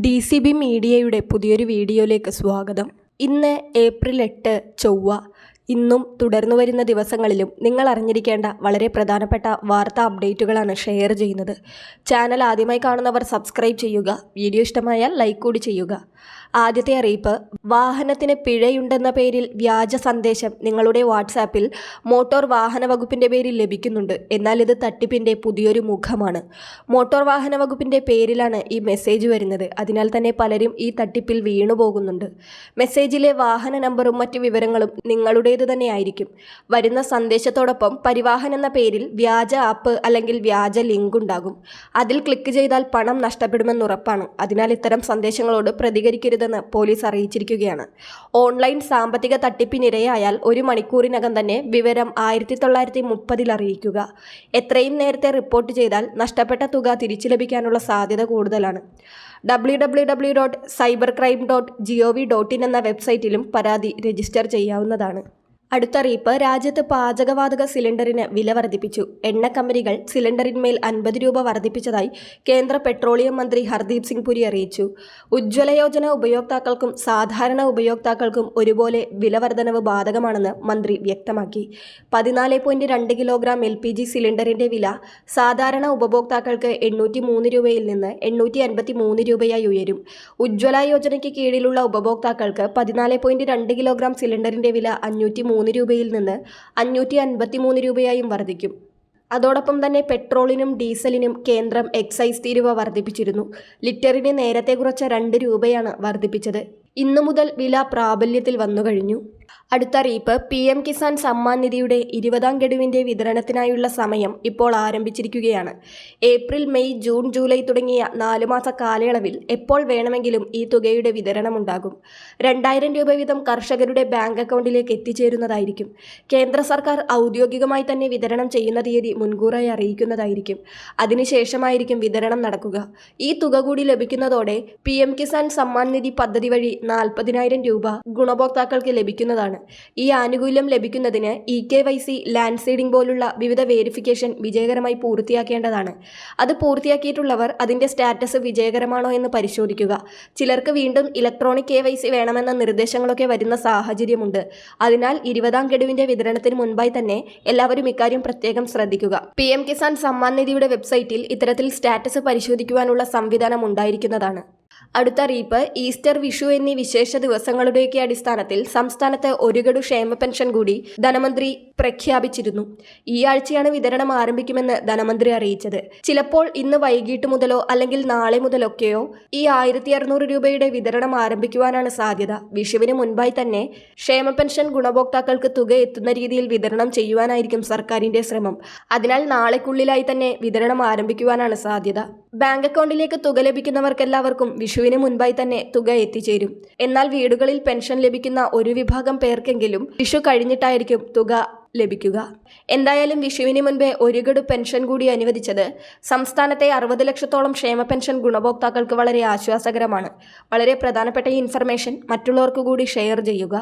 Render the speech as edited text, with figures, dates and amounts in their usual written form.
DCB മീഡിയയുടെ പുതിയൊരു വീഡിയോയിലേക്ക് സ്വാഗതം. ഇന്ന് ഏപ്രിൽ 8 ചൊവ്വ. ഇന്നും തുടർന്നു വരുന്ന ദിവസങ്ങളിലും നിങ്ങൾ അറിഞ്ഞിരിക്കേണ്ട വളരെ പ്രധാനപ്പെട്ട വാർത്താ അപ്ഡേറ്റുകളാണ് ഷെയർ ചെയ്യുന്നത്. ചാനൽ ആദ്യമായി കാണുന്നവർ സബ്സ്ക്രൈബ് ചെയ്യുക. വീഡിയോ ഇഷ്ടമായാൽ ലൈക്ക് കൂടി ചെയ്യുക. ആദ്യത്തെ അറിയിപ്പ്, വാഹനത്തിന് പിഴയുണ്ടെന്ന പേരിൽ വ്യാജ സന്ദേശം നിങ്ങളുടെ വാട്സാപ്പിൽ മോട്ടോർ വാഹന വകുപ്പിൻ്റെ പേരിൽ ലഭിക്കുന്നുണ്ട്. എന്നാൽ ഇത് തട്ടിപ്പിൻ്റെ പുതിയൊരു മുഖമാണ്. മോട്ടോർ വാഹന വകുപ്പിൻ്റെ പേരിലാണ് ഈ മെസ്സേജ് വരുന്നത്. അതിനാൽ തന്നെ പലരും ഈ തട്ടിപ്പിൽ വീണുപോകുന്നുണ്ട്. മെസ്സേജിലെ വാഹന നമ്പറും മറ്റു വിവരങ്ങളും നിങ്ങളുടേത് തന്നെയായിരിക്കും. വരുന്ന സന്ദേശത്തോടൊപ്പം പരിവാഹൻ എന്ന പേരിൽ വ്യാജ ആപ്പ് അല്ലെങ്കിൽ വ്യാജ ലിങ്ക് ഉണ്ടാകും. അതിൽ ക്ലിക്ക് ചെയ്താൽ പണം നഷ്ടപ്പെടുമെന്നുറപ്പാണ്. അതിനാൽ ഇത്തരം സന്ദേശങ്ങളോട് പ്രതികരിക്കരുതെന്ന് പോലീസ് അറിയിച്ചിരിക്കുകയാണ്. ഓൺലൈൻ സാമ്പത്തിക തട്ടിപ്പിനിരയായാൽ 1 മണിക്കൂറിനകം തന്നെ വിവരം 1930 അറിയിക്കുക. എത്രയും നേരത്തെ റിപ്പോർട്ട് ചെയ്താൽ നഷ്ടപ്പെട്ട തുക തിരിച്ചു ലഭിക്കാനുള്ള സാധ്യത കൂടുതലാണ്. www.cybercrime.gov.in എന്ന വെബ്സൈറ്റിലും പരാതി രജിസ്റ്റർ ചെയ്യാവുന്നതാണ്. അടുത്തറിയിപ്പ്, രാജ്യത്ത് പാചകവാതക സിലിണ്ടറിന് വില വർദ്ധിപ്പിച്ചു. എണ്ണ കമ്പനികൾ സിലിണ്ടറിന്മേൽ 50 രൂപ വർദ്ധിപ്പിച്ചതായി കേന്ദ്ര പെട്രോളിയം മന്ത്രി ഹർദീപ് സിംഗ് പുരി അറിയിച്ചു. ഉജ്ജ്വല യോജന ഉപയോക്താക്കൾക്കും സാധാരണ ഉപയോക്താക്കൾക്കും ഒരുപോലെ വില വർധനവ് ബാധകമാണെന്ന് മന്ത്രി വ്യക്തമാക്കി. 14.2 കിലോഗ്രാം LPG സിലിണ്ടറിന്റെ വില സാധാരണ ഉപഭോക്താക്കൾക്ക് 803 രൂപയിൽ നിന്ന് 853 രൂപയായി ഉയരും. ഉജ്ജ്വല യോജനയ്ക്ക് കീഴിലുള്ള ഉപഭോക്താക്കൾക്ക് 14.2 കിലോഗ്രാം സിലിണ്ടറിന്റെ വില 503 രൂപയിൽ നിന്ന് 553 രൂപയായും വർദ്ധിക്കും. അതോടൊപ്പം തന്നെ പെട്രോളിനും ഡീസലിനും കേന്ദ്രം എക്സൈസ് തീരുവ വർദ്ധിപ്പിച്ചിരുന്നു. ലിറ്ററിന് നേരത്തെ കുറച്ച 2 രൂപയാണ് വർദ്ധിപ്പിച്ചത്. ഇന്നു മുതൽ വില പ്രാബല്യത്തിൽ വന്നുകഴിഞ്ഞു. അടുത്തറിയിപ്പ്, PM കിസാൻ സമ്മാൻ നിധിയുടെ 20ാം ഗഡുവിൻ്റെ വിതരണത്തിനായുള്ള സമയം ഇപ്പോൾ ആരംഭിച്ചിരിക്കുകയാണ്. ഏപ്രിൽ, മെയ്, ജൂൺ, ജൂലൈ തുടങ്ങിയ 4 മാസ കാലയളവിൽ എപ്പോൾ വേണമെങ്കിലും ഈ തുകയുടെ വിതരണമുണ്ടാകും. 2000 രൂപ വീതം കർഷകരുടെ ബാങ്ക് അക്കൗണ്ടിലേക്ക് എത്തിച്ചേരുന്നതായിരിക്കും. കേന്ദ്ര സർക്കാർ ഔദ്യോഗികമായി തന്നെ വിതരണം ചെയ്യുന്ന തീയതി മുൻകൂറായി അറിയിക്കുന്നതായിരിക്കും. അതിനുശേഷമായിരിക്കും വിതരണം നടക്കുക. ഈ തുക കൂടി ലഭിക്കുന്നതോടെ PM കിസാൻ സമ്മാൻ നിധി പദ്ധതി വഴി 40,000 രൂപ ഗുണഭോക്താക്കൾക്ക് ലഭിക്കുന്നതാണ്. ഈ ആനുകൂല്യം ലഭിക്കുന്നതിന് EKYC, ലാൻഡ് സീഡിംഗ് പോലുള്ള വിവിധ വേരിഫിക്കേഷൻ വിജയകരമായി പൂർത്തിയാക്കേണ്ടതാണ്. അത് പൂർത്തിയാക്കിയിട്ടുള്ളവർ അതിൻ്റെ സ്റ്റാറ്റസ് വിജയകരമാണോ എന്ന് പരിശോധിക്കുക. ചിലർക്ക് വീണ്ടും ഇലക്ട്രോണിക് KYC വേണമെന്ന നിർദ്ദേശങ്ങളൊക്കെ വരുന്ന സാഹചര്യമുണ്ട്. അതിനാൽ 20ാം ഗഡുവിൻ്റെ വിതരണത്തിന് മുൻപായി തന്നെ എല്ലാവരും ഇക്കാര്യം പ്രത്യേകം ശ്രദ്ധിക്കുക. PM കിസാൻ സമ്മാൻ നിധിയുടെ വെബ്സൈറ്റിൽ ഇത്തരത്തിൽ സ്റ്റാറ്റസ് പരിശോധിക്കുവാനുള്ള സംവിധാനം ഉണ്ടായിരിക്കുന്നതാണ്. അടുത്തറിയിപ്പ്, ഈസ്റ്റർ, വിഷു എന്നീ വിശേഷ ദിവസങ്ങളുടെയൊക്കെ അടിസ്ഥാനത്തിൽ സംസ്ഥാനത്ത് 1 ഗഡു ക്ഷേമ പെൻഷൻ കൂടി ധനമന്ത്രി പ്രഖ്യാപിച്ചിരുന്നു. ഈ ആഴ്ചയാണ് വിതരണം ആരംഭിക്കുമെന്ന് ധനമന്ത്രി അറിയിച്ചത്. ചിലപ്പോൾ ഇന്ന് വൈകിട്ട് മുതലോ അല്ലെങ്കിൽ നാളെ മുതലൊക്കെയോ ഈ 1600 രൂപയുടെ വിതരണം ആരംഭിക്കുവാനാണ് സാധ്യത. വിഷുവിന് മുൻപായി തന്നെ ക്ഷേമ പെൻഷൻ ഗുണഭോക്താക്കൾക്ക് തുക എത്തുന്ന രീതിയിൽ വിതരണം ചെയ്യുവാനായിരിക്കും സർക്കാരിന്റെ ശ്രമം. അതിനാൽ നാളെക്കുള്ളിലായി തന്നെ വിതരണം ആരംഭിക്കുവാനാണ് സാധ്യത. ബാങ്ക് അക്കൗണ്ടിലേക്ക് തുക ലഭിക്കുന്നവർക്കെല്ലാവർക്കും വിഷുവിന് മുൻപായി തന്നെ തുക എത്തിച്ചേരും. എന്നാൽ വീടുകളിൽ പെൻഷൻ ലഭിക്കുന്ന ഒരു വിഭാഗം പേർക്കെങ്കിലും വിഷു കഴിഞ്ഞിട്ടായിരിക്കും തുക ലഭിക്കുക. എന്തായാലും വിഷുവിന് മുൻപേ 1 ഗഡു പെൻഷൻ കൂടി അനുവദിച്ചത് സംസ്ഥാനത്തെ 60 ലക്ഷത്തോളം ക്ഷേമ പെൻഷൻ ഗുണഭോക്താക്കൾക്ക് വളരെ ആശ്വാസകരമാണ്. വളരെ പ്രധാനപ്പെട്ട ഈ ഇൻഫർമേഷൻ മറ്റുള്ളവർക്ക് കൂടി ഷെയർ ചെയ്യുക.